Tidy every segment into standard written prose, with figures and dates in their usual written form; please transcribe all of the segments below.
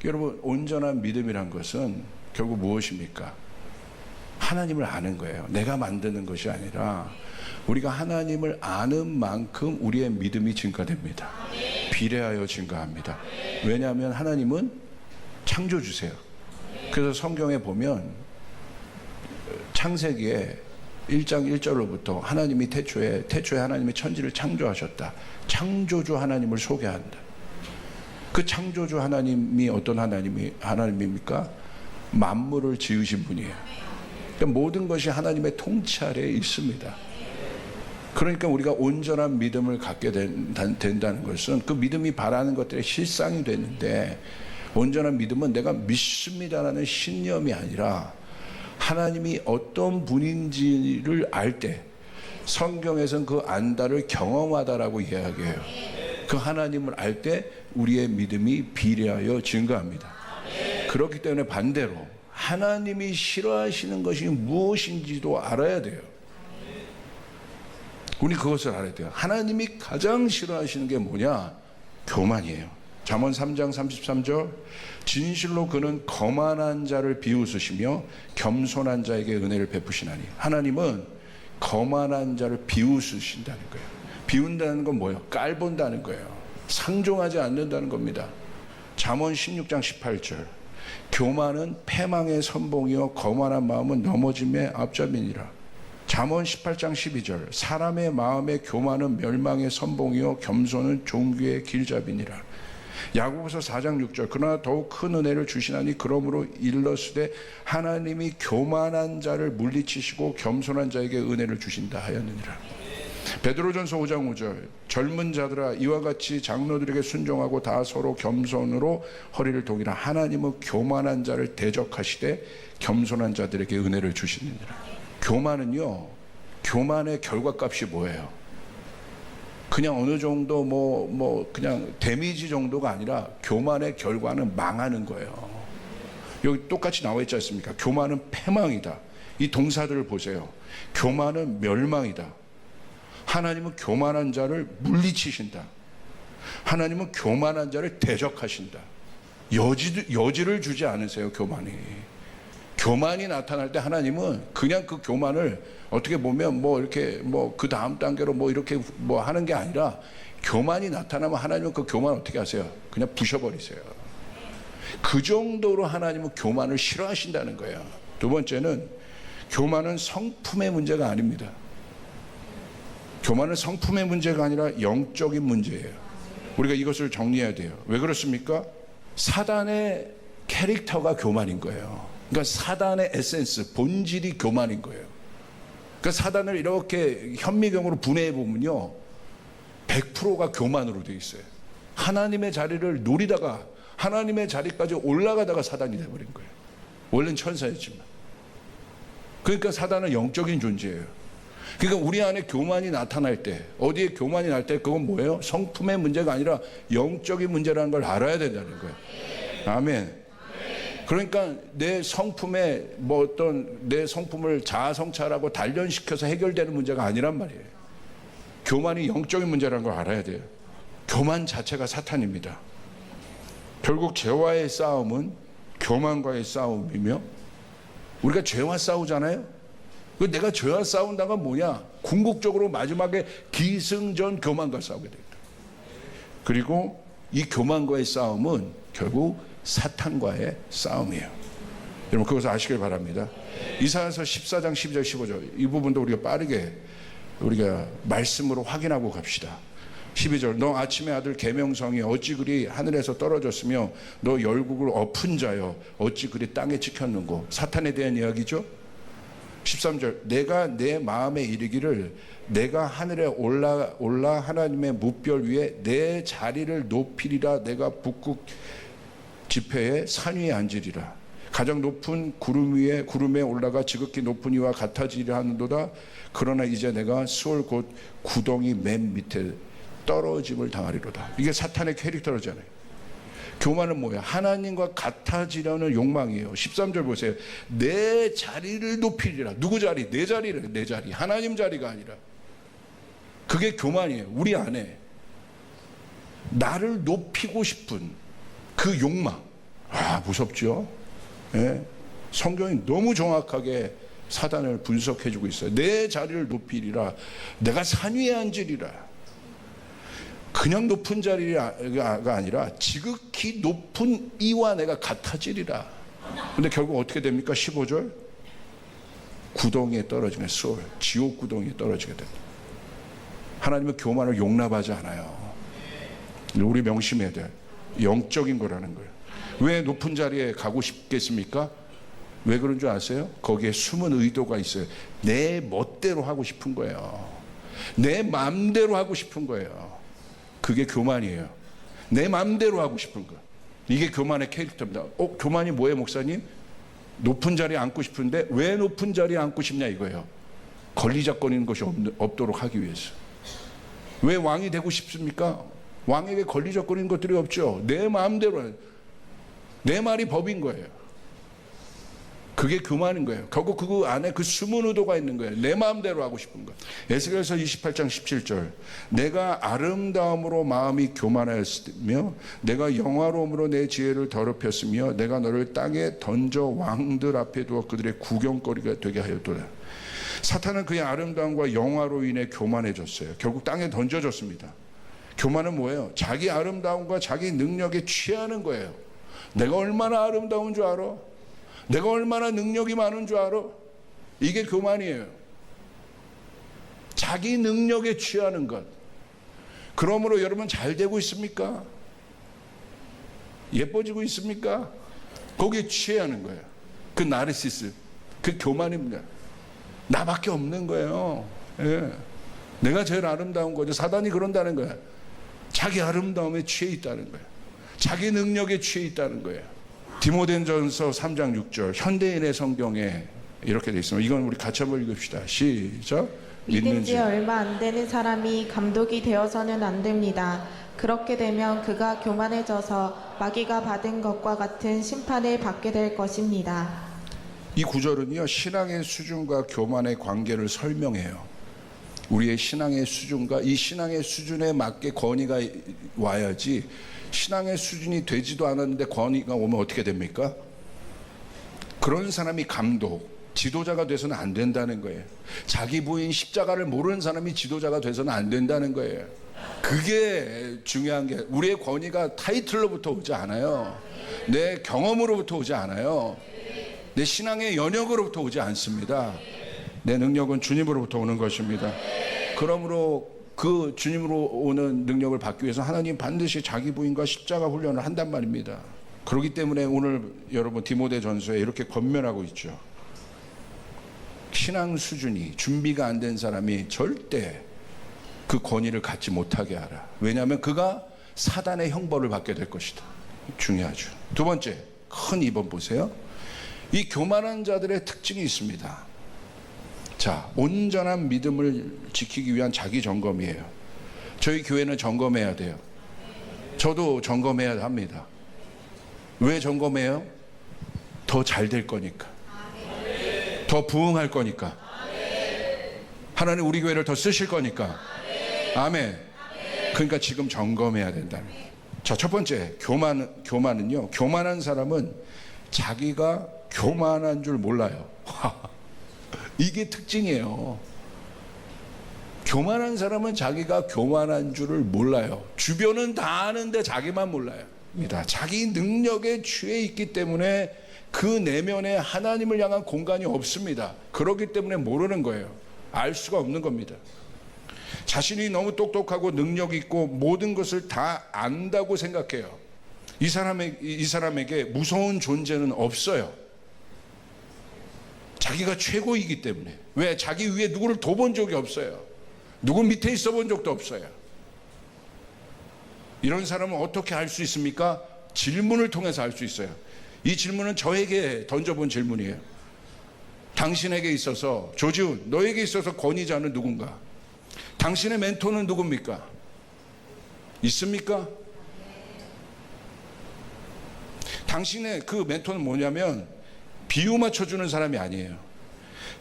여러분, 온전한 믿음이란 것은 결국 무엇입니까? 하나님을 아는 거예요. 내가 만드는 것이 아니라 우리가 하나님을 아는 만큼 우리의 믿음이 증가됩니다. 비례하여 증가합니다. 왜냐하면 하나님은 창조주세요. 그래서 성경에 보면 창세기에 1장 1절로부터 하나님이 태초에 하나님이 천지를 창조하셨다. 창조주 하나님을 소개한다. 그 창조주 하나님이 어떤 하나님입니까? 만물을 지으신 분이에요. 그러니까 모든 것이 하나님의 통찰에 있습니다. 그러니까 우리가 온전한 믿음을 갖게 된다는 것은 그 믿음이 바라는 것들의 실상이 되는데, 온전한 믿음은 내가 믿습니다라는 신념이 아니라 하나님이 어떤 분인지를 알 때, 성경에서는 그 안다를 경험하다라고 이야기해요. 그 하나님을 알 때 우리의 믿음이 비례하여 증가합니다. 그렇기 때문에 반대로 하나님이 싫어하시는 것이 무엇인지도 알아야 돼요. 우리 그것을 알아야 돼요. 하나님이 가장 싫어하시는 게 뭐냐? 교만이에요. 잠언 3장 33절, 진실로 그는 거만한 자를 비웃으시며 겸손한 자에게 은혜를 베푸시나니. 하나님은 거만한 자를 비웃으신다는 거예요. 비운다는 건 뭐예요? 깔본다는 거예요. 상종하지 않는다는 겁니다. 잠언 16장 18절, 교만은 패망의 선봉이요 거만한 마음은 넘어짐의 앞잡이니라. 잠언 18장 12절, 사람의 마음의 교만은 멸망의 선봉이요 겸손은 종귀의 길잡이니라. 야고보서 4장 6절, 그러나 더욱 큰 은혜를 주시나니 그러므로 일러스되 하나님이 교만한 자를 물리치시고 겸손한 자에게 은혜를 주신다 하였느니라. 베드로전서 5장 5절, 젊은 자들아 이와 같이 장로들에게 순종하고 다 서로 겸손으로 허리를 동이라. 하나님은 교만한 자를 대적하시되 겸손한 자들에게 은혜를 주시느니라. 교만은요, 교만의 결과값이 뭐예요? 그냥 어느 정도 그냥 데미지 정도가 아니라 교만의 결과는 망하는 거예요. 여기 똑같이 나와 있지 않습니까? 교만은 패망이다. 이 동사들을 보세요. 교만은 멸망이다. 하나님은 교만한 자를 물리치신다. 하나님은 교만한 자를 대적하신다. 여지를 주지 않으세요. 교만이 나타날 때 하나님은 그냥 그 교만을 어떻게 보면 이렇게 그 다음 단계로 이렇게 하는 게 아니라, 교만이 나타나면 하나님은 그 교만 어떻게 하세요? 그냥 부셔버리세요. 그 정도로 하나님은 교만을 싫어하신다는 거예요. 두 번째는, 교만은 성품의 문제가 아닙니다. 교만은 성품의 문제가 아니라 영적인 문제예요. 우리가 이것을 정리해야 돼요. 왜 그렇습니까? 사단의 캐릭터가 교만인 거예요. 그러니까 사단의 에센스, 본질이 교만인 거예요. 그러니까 사단을 이렇게 현미경으로 분해해 보면요, 100%가 교만으로 되어 있어요. 하나님의 자리를 노리다가 하나님의 자리까지 올라가다가 사단이 되어버린 거예요. 원래는 천사였지만. 그러니까 사단은 영적인 존재예요. 그러니까 우리 안에 교만이 나타날 때, 어디에 교만이 날 때, 그건 뭐예요? 성품의 문제가 아니라 영적인 문제라는 걸 알아야 된다는 거예요. 아멘. 그러니까 내 성품에 내 성품을 자아성찰하고 단련시켜서 해결되는 문제가 아니란 말이에요. 교만이 영적인 문제라는 걸 알아야 돼요. 교만 자체가 사탄입니다. 결국 죄와의 싸움은 교만과의 싸움이며, 우리가 죄와 싸우잖아요. 내가 죄와 싸운다가 뭐냐? 궁극적으로 마지막에 기승전 교만과 싸우게 됩니다. 그리고 이 교만과의 싸움은 결국 사탄과의 싸움이에요. 여러분, 그것을 아시길 바랍니다. 이사야서 14장 12절 15절, 이 부분도 우리가 빠르게 우리가 말씀으로 확인하고 갑시다. 12절, 너 아침의 아들 계명성이 어찌 그리 하늘에서 떨어졌으며 너 열국을 엎은 자여 어찌 그리 땅에 찍혔는고. 사탄에 대한 이야기죠. 13절, 내가 내 마음에 이르기를 내가 하늘에 올라 하나님의 무별 위에 내 자리를 높이리라. 내가 북극 지폐에 산 위에 앉으리라. 가장 높은 구름에 올라가 지극히 높은 이와 같아지리라 하는도다. 그러나 이제 내가 수월 곧 구덩이 맨 밑에 떨어짐을 당하리로다. 이게 사탄의 캐릭터잖아요. 교만은 뭐야? 하나님과 같아지려는 욕망이에요. 13절 보세요. 내 자리를 높이리라. 누구 자리? 내 자리를. 내 자리. 하나님 자리가 아니라. 그게 교만이에요. 우리 안에 나를 높이고 싶은 그 욕망, 무섭죠. 예? 성경이 너무 정확하게 사단을 분석해주고 있어요. 내 자리를 높이리라. 내가 산 위에 앉으리라. 그냥 높은 자리가 아니라 지극히 높은 이와 내가 같아지리라. 근데 결국 어떻게 됩니까? 15절 구덩이에 떨어지면 소울, 지옥 구덩이에 떨어지게 됩니다. 하나님은 교만을 용납하지 않아요. 우리 명심해야 돼. 영적인 거라는 거예요. 왜 높은 자리에 가고 싶겠습니까? 왜 그런 줄 아세요? 거기에 숨은 의도가 있어요. 내 멋대로 하고 싶은 거예요. 내 마음대로 하고 싶은 거예요. 그게 교만이에요. 내 마음대로 하고 싶은 거. 이게 교만의 캐릭터입니다. 교만이 뭐예요, 목사님? 높은 자리에 앉고 싶은데 왜 높은 자리에 앉고 싶냐 이거예요. 걸리적거리는 것이 없도록 하기 위해서. 왜 왕이 되고 싶습니까? 왕에게 걸리적거리는 것들이 없죠. 내 마음대로, 내 말이 법인 거예요. 그게 교만인 거예요. 결국 그 안에 그 숨은 의도가 있는 거예요. 내 마음대로 하고 싶은 거. 에스겔서 28장 17절. 내가 아름다움으로 마음이 교만하였으며 내가 영화로움으로 내 지혜를 더럽혔으며 내가 너를 땅에 던져 왕들 앞에 두어 그들의 구경거리가 되게 하였도다. 사탄은 그의 아름다움과 영화로 인해 교만해졌어요. 결국 땅에 던져졌습니다. 교만은 뭐예요? 자기 아름다움과 자기 능력에 취하는 거예요. 내가 얼마나 아름다운 줄 알아? 내가 얼마나 능력이 많은 줄 알아? 이게 교만이에요. 자기 능력에 취하는 것. 그러므로 여러분 잘 되고 있습니까? 예뻐지고 있습니까? 거기에 취하는 거예요. 그 나르시스, 그 교만입니다. 나밖에 없는 거예요. 예. 내가 제일 아름다운 거죠. 사단이 그런다는 거예요. 자기 아름다움에 취해 있다는 거예요. 자기 능력에 취해 있다는 거예요. 디모데전서 3장 6절 현대인의 성경에 이렇게 되어 있습니다. 이건 우리 같이 한번 읽읍시다. 시작. 믿은 지 얼마 안 되는 사람이 감독이 되어서는 안 됩니다. 그렇게 되면 그가 교만해져서 마귀가 받은 것과 같은 심판을 받게 될 것입니다. 이 구절은요, 신앙의 수준과 교만의 관계를 설명해요. 우리의 신앙의 수준과 이 신앙의 수준에 맞게 권위가 와야지, 신앙의 수준이 되지도 않았는데 권위가 오면 어떻게 됩니까? 그런 사람이 감독, 지도자가 돼서는 안 된다는 거예요. 자기 부인 십자가를 모르는 사람이 지도자가 돼서는 안 된다는 거예요. 그게 중요한 게, 우리의 권위가 타이틀로부터 오지 않아요. 내 경험으로부터 오지 않아요. 내 신앙의 연역으로부터 오지 않습니다. 내 능력은 주님으로부터 오는 것입니다. 그러므로 그 주님으로 오는 능력을 받기 위해서 하나님 반드시 자기 부인과 십자가 훈련을 한단 말입니다. 그렇기 때문에 오늘 여러분 디모데전서에 이렇게 권면하고 있죠. 신앙 수준이 준비가 안 된 사람이 절대 그 권위를 갖지 못하게 하라. 왜냐하면 그가 사단의 형벌을 받게 될 것이다. 중요하죠. 두 번째, 큰 2번 보세요. 이 교만한 자들의 특징이 있습니다. 자, 온전한 믿음을 지키기 위한 자기 점검이에요. 저희 교회는 점검해야 돼요. 저도 점검해야 합니다. 왜 점검해요? 더 잘 될 거니까. 더 부흥할 거니까. 하나님 우리 교회를 더 쓰실 거니까. 아멘. 그러니까 지금 점검해야 된다는 거예요. 자, 첫 번째, 교만은요. 교만한 사람은 자기가 교만한 줄 몰라요. 이게 특징이에요. 교만한 사람은 자기가 교만한 줄을 몰라요. 주변은 다 아는데 자기만 몰라요. 자기 능력에 취해 있기 때문에 그 내면에 하나님을 향한 공간이 없습니다. 그렇기 때문에 모르는 거예요. 알 수가 없는 겁니다. 자신이 너무 똑똑하고 능력 있고 모든 것을 다 안다고 생각해요. 이 사람에게 무서운 존재는 없어요. 자기가 최고이기 때문에. 왜? 자기 위에 누구를 둬본 적이 없어요. 누구 밑에 있어 본 적도 없어요. 이런 사람은 어떻게 알 수 있습니까? 질문을 통해서 알 수 있어요. 이 질문은 저에게 던져본 질문이에요. 당신에게 있어서, 조지훈, 너에게 있어서 권위자는 누군가? 당신의 멘토는 누굽니까? 있습니까? 당신의 그 멘토는 뭐냐면 비유 맞춰주는 사람이 아니에요.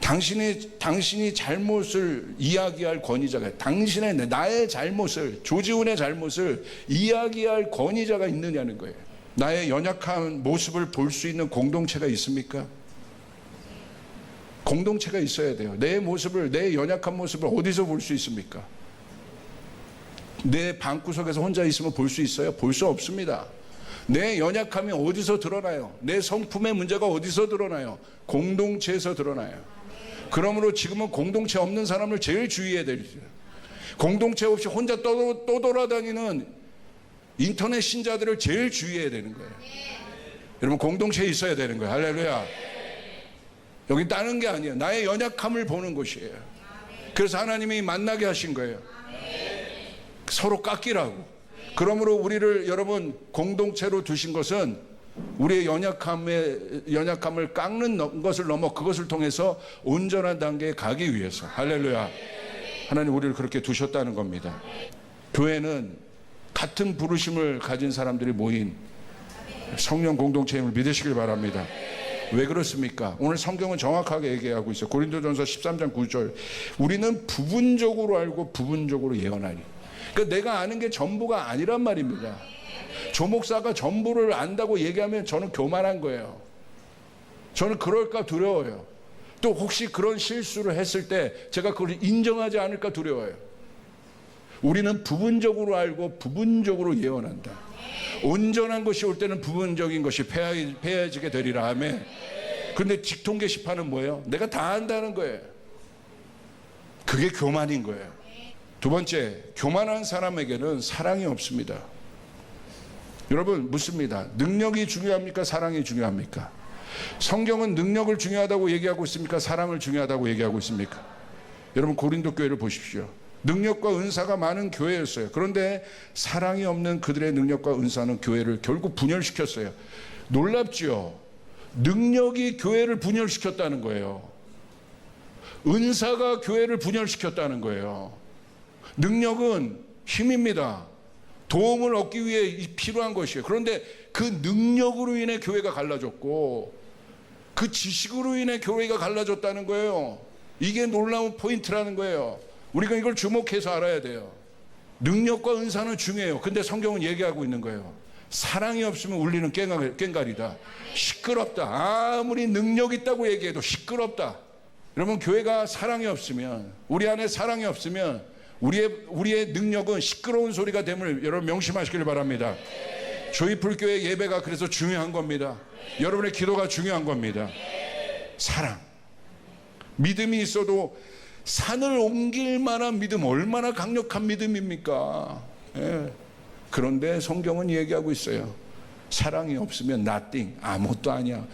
당신이 잘못을 이야기할 권위자가, 나의 잘못을, 조지훈의 잘못을 이야기할 권위자가 있느냐는 거예요. 나의 연약한 모습을 볼 수 있는 공동체가 있습니까? 공동체가 있어야 돼요. 내 모습을, 내 연약한 모습을 어디서 볼 수 있습니까? 내 방구석에서 혼자 있으면 볼 수 있어요? 볼 수 없습니다. 내 연약함이 어디서 드러나요? 내 성품의 문제가 어디서 드러나요? 공동체에서 드러나요. 그러므로 지금은 공동체 없는 사람을 제일 주의해야 되죠. 공동체 없이 혼자 떠돌아다니는 인터넷 신자들을 제일 주의해야 되는 거예요. 여러분, 공동체에 있어야 되는 거예요. 할렐루야. 여기 다른 게 아니에요. 나의 연약함을 보는 곳이에요. 그래서 하나님이 만나게 하신 거예요. 서로 깎이라고. 그러므로 우리를 여러분 공동체로 두신 것은 우리의 연약함을 깎는 것을 넘어 그것을 통해서 온전한 단계에 가기 위해서. 할렐루야. 하나님 우리를 그렇게 두셨다는 겁니다. 교회는 같은 부르심을 가진 사람들이 모인 성령 공동체임을 믿으시길 바랍니다. 왜 그렇습니까? 오늘 성경은 정확하게 얘기하고 있어요. 고린도전서 13장 9절. 우리는 부분적으로 알고 부분적으로 예언하니. 그러니까 내가 아는 게 전부가 아니란 말입니다. 조 목사가 전부를 안다고 얘기하면 저는 교만한 거예요. 저는 그럴까 두려워요. 또 혹시 그런 실수를 했을 때 제가 그걸 인정하지 않을까 두려워요. 우리는 부분적으로 알고 부분적으로 예언한다. 온전한 것이 올 때는 부분적인 것이 폐해지게 되리라 하며. 그런데 직통 게시판은 뭐예요? 내가 다 안다는 거예요. 그게 교만인 거예요. 두 번째, 교만한 사람에게는 사랑이 없습니다. 여러분 묻습니다. 능력이 중요합니까? 사랑이 중요합니까? 성경은 능력을 중요하다고 얘기하고 있습니까? 사랑을 중요하다고 얘기하고 있습니까? 여러분 고린도 교회를 보십시오. 능력과 은사가 많은 교회였어요. 그런데 사랑이 없는 그들의 능력과 은사는 교회를 결국 분열시켰어요. 놀랍지요? 능력이 교회를 분열시켰다는 거예요. 은사가 교회를 분열시켰다는 거예요. 능력은 힘입니다. 도움을 얻기 위해 필요한 것이에요. 그런데 그 능력으로 인해 교회가 갈라졌고 그 지식으로 인해 교회가 갈라졌다는 거예요. 이게 놀라운 포인트라는 거예요. 우리가 이걸 주목해서 알아야 돼요. 능력과 은사는 중요해요. 근데 성경은 얘기하고 있는 거예요. 사랑이 없으면 울리는 꽹과리다. 시끄럽다. 아무리 능력 있다고 얘기해도 시끄럽다. 여러분 교회가 사랑이 없으면, 우리 안에 사랑이 없으면 우리의 능력은 시끄러운 소리가 됨을 여러분 명심하시길 바랍니다. 조이풀교회 예배가 그래서 중요한 겁니다. 여러분의 기도가 중요한 겁니다. 사랑. 믿음이 있어도 산을 옮길 만한 믿음, 얼마나 강력한 믿음입니까? 예. 그런데 성경은 얘기하고 있어요. 사랑이 없으면 nothing, 아무것도 아니야.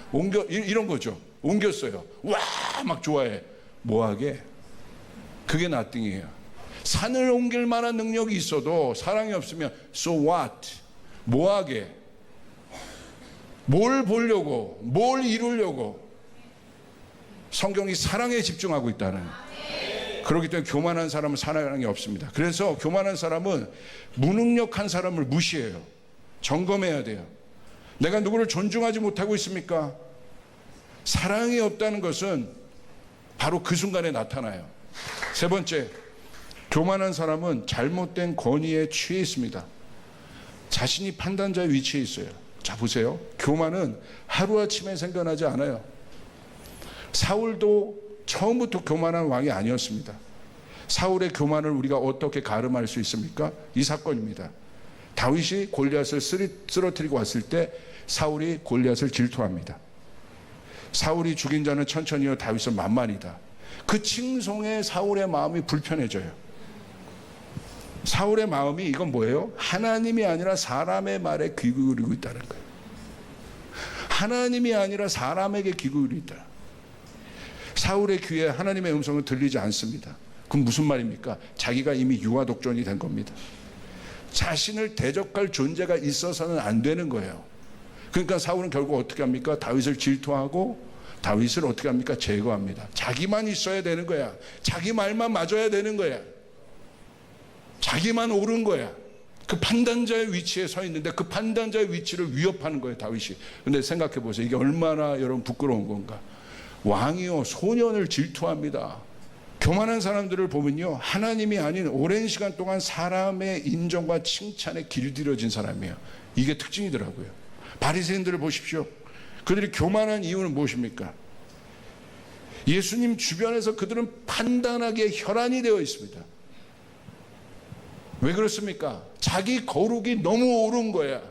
이런 거죠. 옮겼어요. 와, 막 좋아해. 뭐하게? 그게 nothing이에요. 산을 옮길 만한 능력이 있어도 사랑이 없으면 so what? 뭐하게? 뭘 보려고? 뭘 이루려고? 성경이 사랑에 집중하고 있다는. 그렇기 때문에 교만한 사람은 사랑이 없습니다. 그래서 교만한 사람은 무능력한 사람을 무시해요. 점검해야 돼요. 내가 누구를 존중하지 못하고 있습니까? 사랑이 없다는 것은 바로 그 순간에 나타나요. 세 번째, 교만한 사람은 잘못된 권위에 취해 있습니다. 자신이 판단자의 위치에 있어요. 자 보세요. 교만은 하루아침에 생겨나지 않아요. 사울도 처음부터 교만한 왕이 아니었습니다. 사울의 교만을 우리가 어떻게 가름할 수 있습니까? 이 사건입니다. 다윗이 골리앗을 쓰러뜨리고 왔을 때 사울이 골리앗을 질투합니다. 사울이 죽인 자는 천천히요 다윗은 만만이다. 그 칭송에 사울의 마음이 불편해져요. 사울의 마음이 이건 뭐예요? 하나님이 아니라 사람의 말에 귀 기울이고 있다는 거예요. 하나님이 아니라 사람에게 귀 기울이고 있다. 사울의 귀에 하나님의 음성은 들리지 않습니다. 그럼 무슨 말입니까? 자기가 이미 유아 독존이 된 겁니다. 자신을 대적할 존재가 있어서는 안 되는 거예요. 그러니까 사울은 결국 어떻게 합니까? 다윗을 질투하고 다윗을 어떻게 합니까? 제거합니다. 자기만 있어야 되는 거야. 자기 말만 맞아야 되는 거야. 자기만 옳은 거야. 그 판단자의 위치에 서 있는데 그 판단자의 위치를 위협하는 거예요, 다윗이. 근데 생각해 보세요. 이게 얼마나 여러분 부끄러운 건가. 왕이요 소년을 질투합니다. 교만한 사람들을 보면요, 하나님이 아닌 오랜 시간 동안 사람의 인정과 칭찬에 길들여진 사람이에요. 이게 특징이더라고요. 바리새인들을 보십시오. 그들이 교만한 이유는 무엇입니까? 예수님 주변에서 그들은 판단하기에 혈안이 되어 있습니다. 왜 그렇습니까? 자기 거룩이 너무 옳은 거야.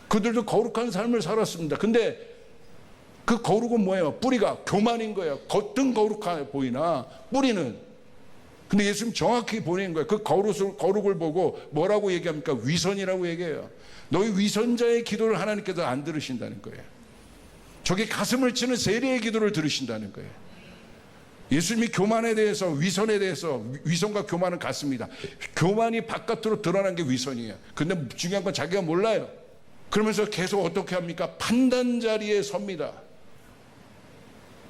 그들도 거룩한 삶을 살았습니다. 근데 그 거룩은 뭐예요? 뿌리가 교만인 거예요. 겉은 거룩해 보이나 뿌리는. 근데 예수님 정확히 보내는 거예요. 그 거룩을 보고 뭐라고 얘기합니까? 위선이라고 얘기해요. 너희 위선자의 기도를 하나님께서 안 들으신다는 거예요. 저게 가슴을 치는 세리의 기도를 들으신다는 거예요. 예수님이 교만에 대해서, 위선에 대해서, 위선과 교만은 같습니다. 교만이 바깥으로 드러난 게 위선이에요. 근데 중요한 건 자기가 몰라요. 그러면서 계속 어떻게 합니까? 판단 자리에 섭니다.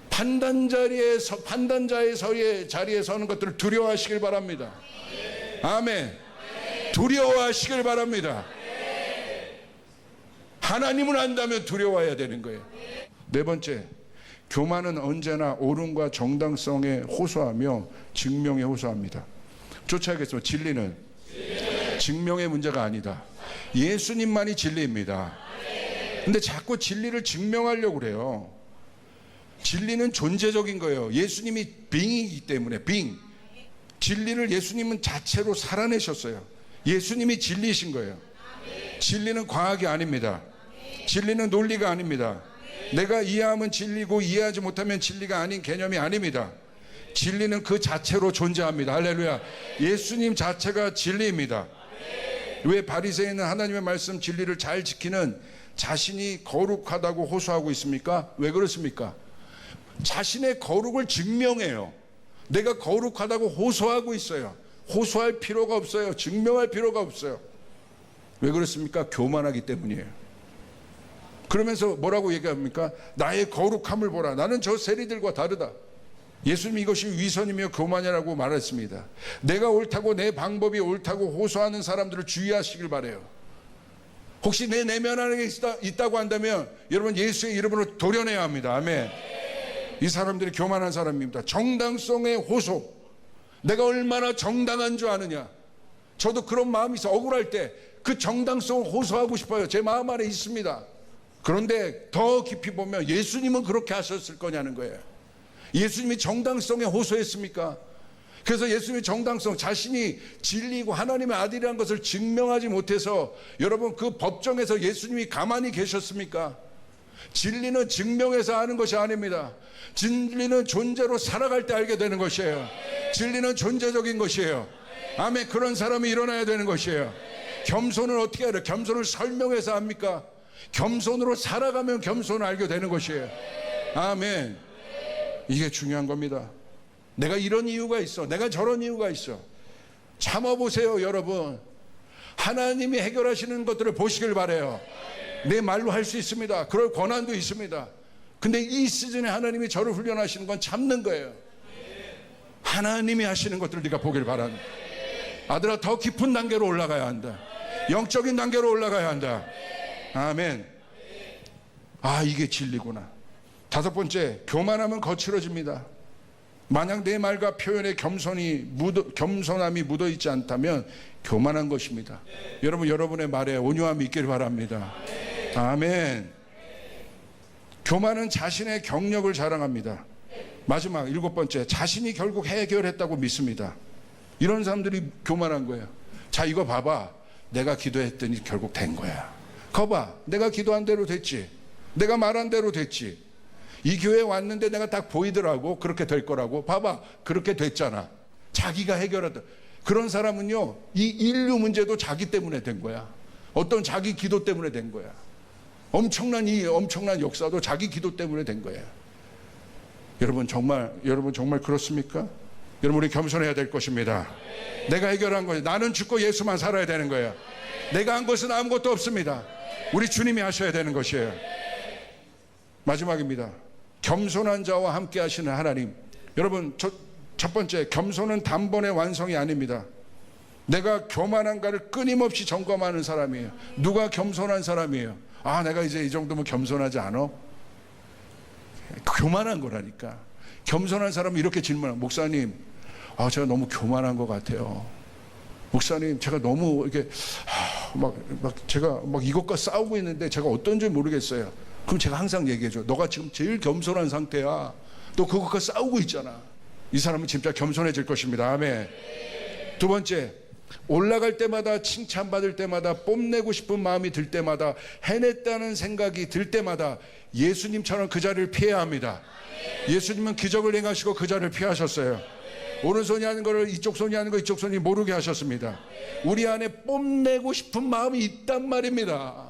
판단자의 자리에 서는 것들을 두려워하시길 바랍니다. 아멘. 두려워하시길 바랍니다. 하나님을 안다면 두려워해야 되는 거예요. 네 번째, 교만은 언제나 옳음과 정당성에 호소하며 증명에 호소합니다. 쫓아야겠습니다. 진리는 증명의 문제가 아니다. 예수님만이 진리입니다. 근데 자꾸 진리를 증명하려고 그래요. 진리는 존재적인 거예요. 예수님이 빙이기 때문에 진리를 예수님은 자체로 살아내셨어요. 예수님이 진리이신 거예요. 진리는 과학이 아닙니다. 진리는 논리가 아닙니다. 내가 이해하면 진리고 이해하지 못하면 진리가 아닌 개념이 아닙니다. 진리는 그 자체로 존재합니다. 할렐루야. 예수님 자체가 진리입니다. 왜 바리새인은 하나님의 말씀 진리를 잘 지키는 자신이 거룩하다고 호소하고 있습니까? 왜 그렇습니까? 자신의 거룩을 증명해요. 내가 거룩하다고 호소하고 있어요. 호소할 필요가 없어요. 증명할 필요가 없어요. 왜 그렇습니까? 교만하기 때문이에요. 그러면서 뭐라고 얘기합니까? 나의 거룩함을 보라. 나는 저 세리들과 다르다. 예수님이 이것이 위선이며 교만이라고 말했습니다. 내가 옳다고, 내 방법이 옳다고 호소하는 사람들을 주의하시길 바라요. 혹시 내 내면 안에 있다고 한다면 여러분 예수의 이름으로 도려내야 합니다. 아멘. 이 사람들이 교만한 사람입니다. 정당성의 호소. 내가 얼마나 정당한 줄 아느냐. 저도 그런 마음이 있어. 억울할 때 그 정당성을 호소하고 싶어요. 제 마음 안에 있습니다. 그런데 더 깊이 보면 예수님은 그렇게 하셨을 거냐는 거예요. 예수님이 정당성에 호소했습니까? 그래서 예수님의 정당성, 자신이 진리이고 하나님의 아들이라는 것을 증명하지 못해서 여러분 그 법정에서 예수님이 가만히 계셨습니까? 진리는 증명해서 하는 것이 아닙니다. 진리는 존재로 살아갈 때 알게 되는 것이에요. 진리는 존재적인 것이에요. 아멘. 그런 사람이 일어나야 되는 것이에요. 겸손을 어떻게 알아요? 겸손을 설명해서 합니까? 겸손으로 살아가면 겸손을 알게 되는 것이에요. 아멘. 이게 중요한 겁니다. 내가 이런 이유가 있어. 내가 저런 이유가 있어. 참아보세요, 여러분. 하나님이 해결하시는 것들을 보시길 바라요. 내 말로 할 수 있습니다. 그럴 권한도 있습니다. 근데 이 시즌에 하나님이 저를 훈련하시는 건 참는 거예요. 하나님이 하시는 것들을 네가 보길 바랍니다. 아들아, 더 깊은 단계로 올라가야 한다. 영적인 단계로 올라가야 한다. 아멘. 아, 이게 진리구나. 다섯 번째, 교만하면 거칠어집니다. 만약 내 말과 표현에 겸손함이 묻어있지 않다면 교만한 것입니다. 여러분, 여러분의 말에 온유함이 있길 바랍니다. 아멘. 교만은 자신의 경력을 자랑합니다. 마지막 일곱 번째, 자신이 결국 해결했다고 믿습니다. 이런 사람들이 교만한 거예요. 자, 이거 봐봐. 내가 기도했더니 결국 된 거야. 거봐. 내가 기도한 대로 됐지. 내가 말한 대로 됐지. 이 교회에 왔는데 내가 딱 보이더라고. 그렇게 될 거라고. 봐봐. 그렇게 됐잖아. 자기가 해결하다. 그런 사람은요, 이 인류 문제도 자기 때문에 된 거야. 어떤 자기 기도 때문에 된 거야. 엄청난 역사도 자기 기도 때문에 된 거야. 여러분 정말 그렇습니까? 여러분, 우리 겸손해야 될 것입니다. 내가 해결한 거예요. 나는 죽고 예수만 살아야 되는 거예요. 내가 한 것은 아무것도 없습니다. 우리 주님이 하셔야 되는 것이에요. 마지막입니다. 겸손한 자와 함께 하시는 하나님. 여러분, 첫 번째, 겸손은 단번의 완성이 아닙니다. 내가 교만한가를 끊임없이 점검하는 사람이에요. 누가 겸손한 사람이에요? 아, 내가 이제 이 정도면 겸손하지 않아? 교만한 거라니까. 겸손한 사람은 이렇게 질문해요. 목사님, 제가 너무 교만한 것 같아요. 목사님, 제가 너무 이렇게 제가 이것과 싸우고 있는데 제가 어떤지 모르겠어요. 그럼 제가 항상 얘기해줘. 너가 지금 제일 겸손한 상태야. 너 그것과 싸우고 있잖아. 이 사람은 진짜 겸손해질 것입니다. 아멘. 두 번째, 올라갈 때마다, 칭찬받을 때마다, 뽐내고 싶은 마음이 들 때마다, 해냈다는 생각이 들 때마다 예수님처럼 그 자리를 피해야 합니다. 예수님은 기적을 행하시고 그 자리를 피하셨어요. 오른손이 하는 거를 이쪽 손이 하는 거 이쪽 손이 모르게 하셨습니다. 우리 안에 뽐내고 싶은 마음이 있단 말입니다.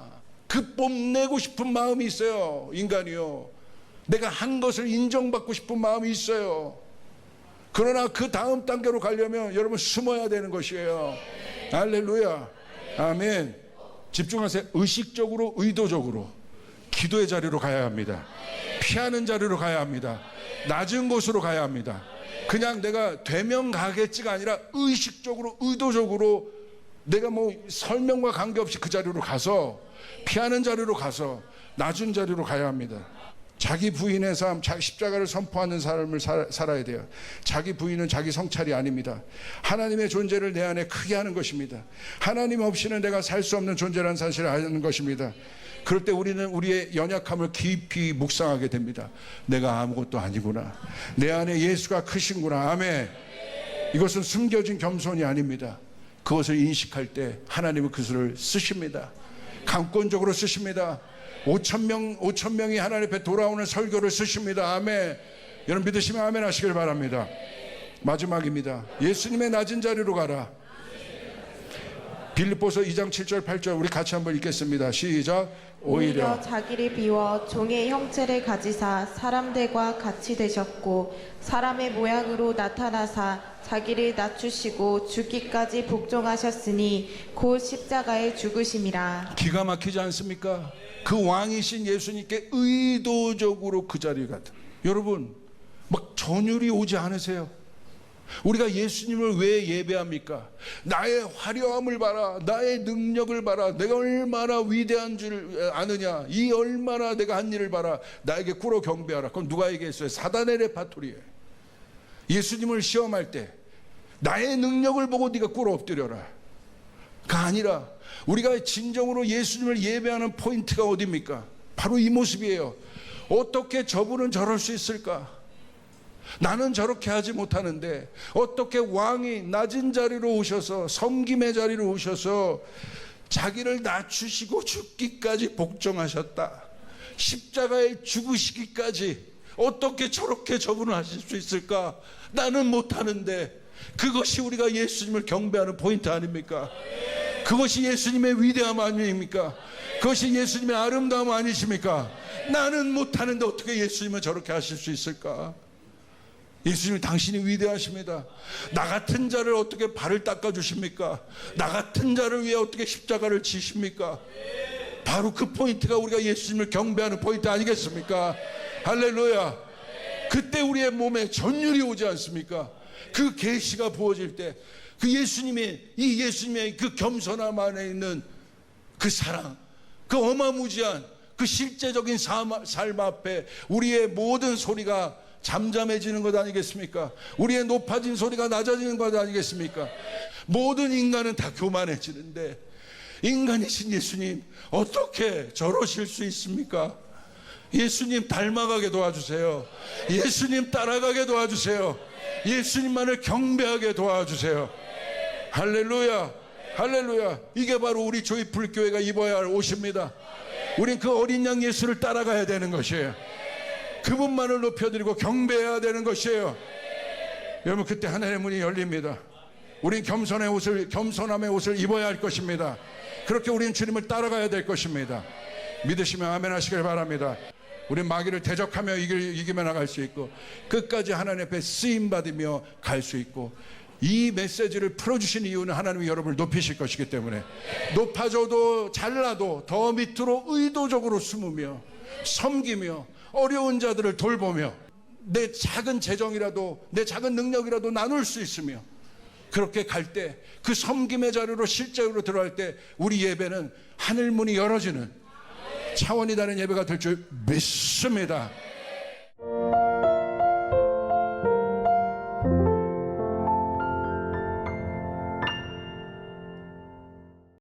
그 뽐내고 싶은 마음이 있어요. 인간이요. 내가 한 것을 인정받고 싶은 마음이 있어요. 그러나 그 다음 단계로 가려면 여러분 숨어야 되는 것이에요. 할렐루야. 아멘. 집중하세요. 의식적으로, 의도적으로 기도의 자리로 가야 합니다. 피하는 자리로 가야 합니다. 낮은 곳으로 가야 합니다. 그냥 내가 되면 가겠지가 아니라 의식적으로, 의도적으로 내가 설명과 관계없이 그 자리로 가서, 피하는 자리로 가서 낮은 자리로 가야 합니다. 자기 부인의 삶, 자기 십자가를 선포하는 삶을 살아야 돼요. 자기 부인은 자기 성찰이 아닙니다. 하나님의 존재를 내 안에 크게 하는 것입니다. 하나님 없이는 내가 살 수 없는 존재라는 사실을 아는 것입니다. 그럴 때 우리는 우리의 연약함을 깊이 묵상하게 됩니다. 내가 아무것도 아니구나. 내 안에 예수가 크신구나. 아멘. 이것은 숨겨진 겸손이 아닙니다. 그것을 인식할 때 하나님은 그것을 쓰십니다. 강권적으로 쓰십니다. 5,000명이 하나님 앞에 돌아오는 설교를 쓰십니다. 아멘. 여러분 믿으시면 아멘 하시길 바랍니다. 마지막입니다. 예수님의 낮은 자리로 가라. 빌립보서 2장 7절 8절 우리 같이 한번 읽겠습니다. 시작. 오히려 자기를 비워 종의 형체를 가지사 사람들과 같이 되셨고 사람의 모양으로 나타나사 자기를 낮추시고 죽기까지 복종하셨으니 곧 십자가에 죽으심이라. 기가 막히지 않습니까? 그 왕이신 예수님께 의도적으로 그 자리에 갔다. 여러분 전율이 오지 않으세요? 우리가 예수님을 왜 예배합니까? 나의 화려함을 봐라, 나의 능력을 봐라, 내가 얼마나 위대한 줄 아느냐, 이 얼마나 내가 한 일을 봐라, 나에게 꿇어 경배하라. 그럼 누가 얘기했어요? 사단의 레파토리에. 예수님을 시험할 때 나의 능력을 보고 네가 꿇어 엎드려라 가 아니라, 우리가 진정으로 예수님을 예배하는 포인트가 어디입니까? 바로 이 모습이에요. 어떻게 저분은 저럴 수 있을까? 나는 저렇게 하지 못하는데 어떻게 왕이 낮은 자리로 오셔서, 섬김의 자리로 오셔서 자기를 낮추시고 죽기까지 복종하셨다. 십자가에 죽으시기까지 어떻게 저렇게 저분을 하실 수 있을까? 나는 못하는데. 그것이 우리가 예수님을 경배하는 포인트 아닙니까? 그것이 예수님의 위대함 아닙니까? 그것이 예수님의 아름다움 아니십니까? 나는 못하는데 어떻게 예수님은 저렇게 하실 수 있을까? 예수님, 당신이 위대하십니다. 나 같은 자를 어떻게 발을 닦아주십니까? 나 같은 자를 위해 어떻게 십자가를 지십니까? 바로 그 포인트가 우리가 예수님을 경배하는 포인트 아니겠습니까? 할렐루야. 그때 우리의 몸에 전율이 오지 않습니까? 그 계시가 부어질 때, 그 예수님의 그 겸손함 안에 있는 그 사랑, 그 어마무지한 그 실제적인 삶 앞에 우리의 모든 소리가 잠잠해지는 것 아니겠습니까? 우리의 높아진 소리가 낮아지는 것 아니겠습니까? 모든 인간은 다 교만해지는데 인간이신 예수님 어떻게 저러실 수 있습니까? 예수님 닮아가게 도와주세요. 예수님 따라가게 도와주세요. 예수님만을 경배하게 도와주세요. 할렐루야, 할렐루야. 이게 바로 우리 조이풀 교회가 입어야 할 옷입니다. 우린 그 어린 양 예수를 따라가야 되는 것이에요. 그분만을 높여드리고 경배해야 되는 것이에요. 여러분, 그때 하늘의 문이 열립니다. 우린 겸손함의 옷을 입어야 할 것입니다. 그렇게 우린 주님을 따라가야 될 것입니다. 믿으시면 아멘 하시길 바랍니다. 우린 마귀를 대적하며 이기며 나갈 수 있고, 끝까지 하나님 앞에 쓰임받으며 갈 수 있고, 이 메시지를 풀어주신 이유는 하나님이 여러분을 높이실 것이기 때문에, 높아져도 잘나도 더 밑으로 의도적으로 숨으며 섬기며 어려운 자들을 돌보며 내 작은 재정이라도, 내 작은 능력이라도 나눌 수 있으며, 그렇게 갈 때, 그 섬김의 자리로 실제로 들어갈 때 우리 예배는 하늘문이 열어지는 차원이 다른 예배가 될 줄 믿습니다.